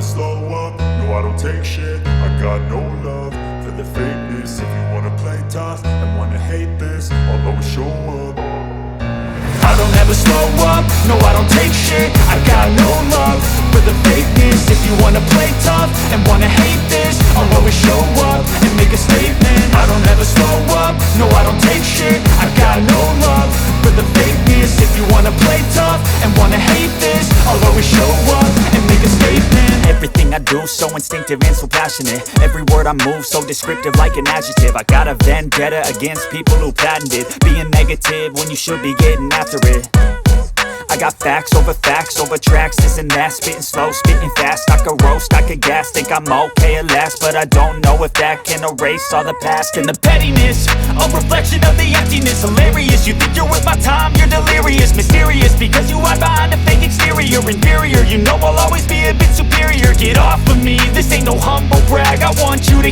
slow up, no I don't take shit. I got no love for the fakeness. If you wanna play tough and wanna hate this, I'll always show up. I don't ever slow up, no I don't take shit. I got no love for the fakeness. If you wanna play tough and wanna hate this, I'll always show up and make a statement. I don't ever slow up, no I don't take shit. I got no love for the fakeness. If you wanna play tough and wanna hate this, I'll always show up and make a statement. Everything I do so instinctive and so passionate. Every word I move so descriptive like an adjective. I got a vendetta against people who patented being negative when you should be getting after it. I got facts over tracks, this and that. Spitting slow, spitting fast, I could roast, I could gas. Think I'm okay at last, but I don't know if that can erase all the past. And the pettiness, a reflection of the emptiness. Hilarious, you think you're worth my time, you're delirious. Mysterious, because you hide behind a fake exterior. Inferior, you know I'll always be a bit superior. Get off of me, this ain't no humble brag. I want you to